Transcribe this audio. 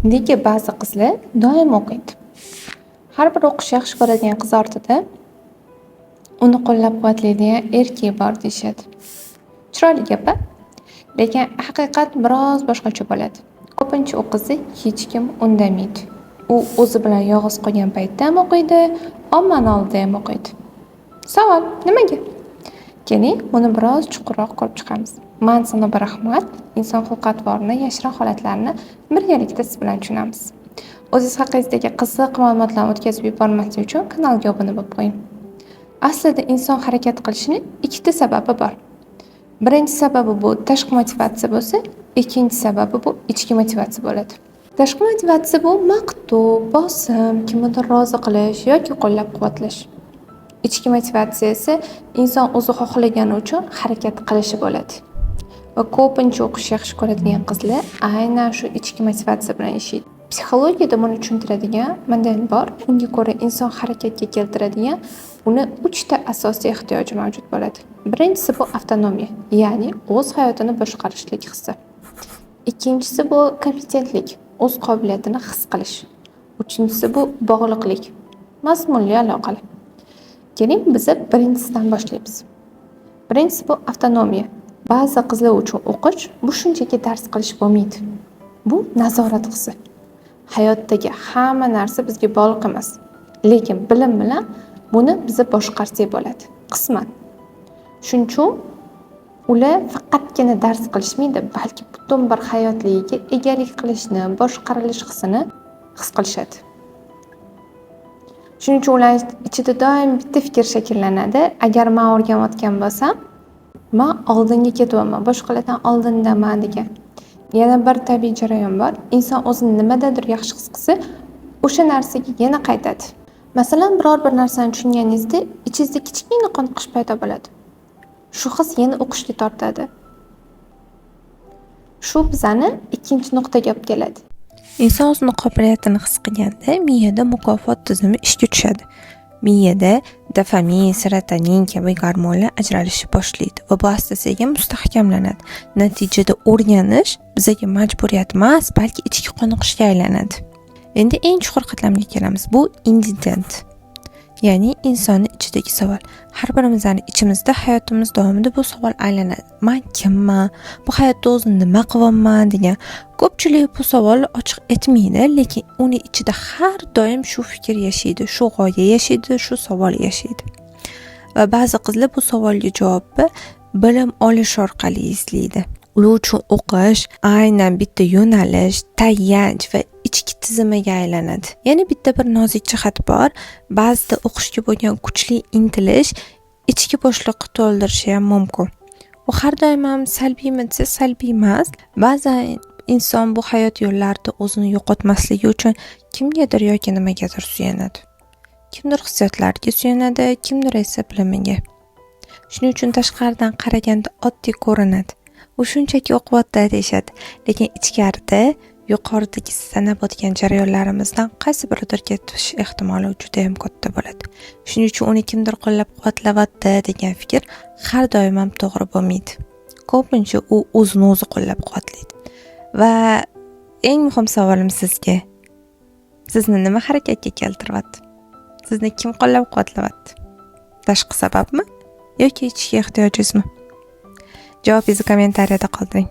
Nega ba'zi qizlar doim o'qiydi? Har bir o'qish yaxshi ko'radigan qiz ortida uni qo'llab-quvvatlaydigan erkak bor deyishadi. Chiroyli gap-a? Lekin haqiqat biroz boshqacha bo'ladi. Ko'pincha u qizni hech kim undamaydi. U o'zi bilan yolg'iz qolgan paytda ham o'qiydi, ommani oldida ham o'qiydi. Savol: nimaga? Keling, buni biroz chuqurroq ko'rib chiqamiz. Men Sanob Rahmat inson xulq-atvorini, yashirin holatlarini birgalikda siz bilan tushunamiz. O'zingiz haqingizdagi qiziq ma'lumotlarni o'tkazib yubormaslik uchun kanalga obuna bo'lib qo'ying. Aslida inson harakat qilishining ikkita sababi bor. Birinchi sababi bu tashqi motivatsiya bo'lsa, ikkinchi sababi bu ichki motivatsiya bo'ladi. Tashqi motivatsiya bu maqtov, bosim, kimnidir rozi qilish yoki qo'llab-quvvatlash. Ichki motivatsiya esa inson o'zi xohlagani uchun harakat qilishi bo'ladi. Va ko'pincha o'qish yaxshi ko'radigan qizlar aynan shu ichki motivatsiya bilan yashaydi. Psixologiyada buni tushuntiradigan model bor. Unga ko'ra inson harakatga keltiradigan uni 3 ta asosiy ehtiyoji mavjud bo'ladi. Birinchisi bu avtonomiya, ya'ni o'z hayotini boshqarishlik hissi. Ikkinchisi bu kompetentlik, o'z qobiliyatini his qilish. Uchinchisi bu bog'liqlik, mazmunli aloqalar. Keling, biz birinchisidan boshlaymiz. Birinchisi bu avtonomiya. Ba'zi qizlar uchun o'qish bu shunchaki dars qilish bo'lmaydi. Bu nazorat hissi. Hayotdagi hamma narsa bizga bog'liq emas, lekin bilim bilan buni biz boshqarsak bo'ladi, qisman. Shuning uchun ular faqatgina dars qilishmaydi, balki butun bir hayotligiga egalik qilishni, boshqarilish hissini his qilishadi. Shuning uchun ular ichida doim bitta fikr shakllanadi. Agar men o'rganayotgan bo'lsam, men oldinga ketyapman, boshqalardan oldindaman degan. Yana bir tabiiy jarayon bor. Inson o'zini nimadadir yaxshi his qilsa, o'sha narsaga yana qaytadi. Masalan, biror bir narsani tushunganingizda ichingizda kichkina qoniqish paydo bo'ladi. Shu his yana o'qishga tortadi. Shu bizani ikkinchi nuqtaga olib keladi. Inson o'zining qobiliyatini his qilganda miyada mukofot tizimi ishga tushadi. Miyada dopamin, serotonin kabi gormonlar ajralishni boshlaydi va bu asta-sekin mustahkamlanadi. Natijada o'rganish bizga majburiyat emas, balki ichki qoniqishga aylanadi. Endi eng chuqur qatlamga kelamiz. Bu indent. Ya'ni insonning ichidagi savol. Har birimizning ichimizda hayotimiz davomida bu savol aylanadi. Men kimman? Bu hayotda o'zim nima qilyapman degan. Ko'pchilik bu savolni ochiq etmaydi, lekin uni ichida har doim shu fikr yashaydi, shu g'oya yashaydi, shu savol yashaydi. Va ba'zi qizlar bu savolga javobni bilim olish orqali izlaydi. Ular uchun o'qish aynan bitta yo'nalish, tayanch va ichki tizimiga aylanadi. Yana bitta bir nozik jihat bor. Ba'zida o'qishga bo'lgan kuchli intilish ichki bo'shliqni to'ldirishi ham mumkin. U har doim ham salbiymi desa salbiy emas. Ba'zan inson bu hayot yo'llarida o'zini yo'qotmasligi uchun kimgadir yoki nimagadir suyanadi. Kimdir hissiyotlarga suyanadi, kimdir esa bilimiga. Shuning uchun tashqaridan qaraganda oddiy ko'rinadi. U shunchaki o'qiyapti deyishadi, lekin ichkarida yuqoridagi sanab o'tgan jarayonlarimizdan qaysi biridir ketish ehtimoli juda ham katta bo'ladi. Shuning uchun uni kimdir qo'llab-quvvatlayapti degan fikr har doim ham to'g'ri bo'lmaydi. Ko'pincha u o'zini o'zi qo'llab-quvvatlaydi. Va eng muhim savolim sizga: sizni nima harakatga keltiryapti? Sizni kim qo'llab-quvvatlayapti? Tashqi sababmi yoki ichki ehtiyojingizmi? Javobingizni kommentariyada qoldiring.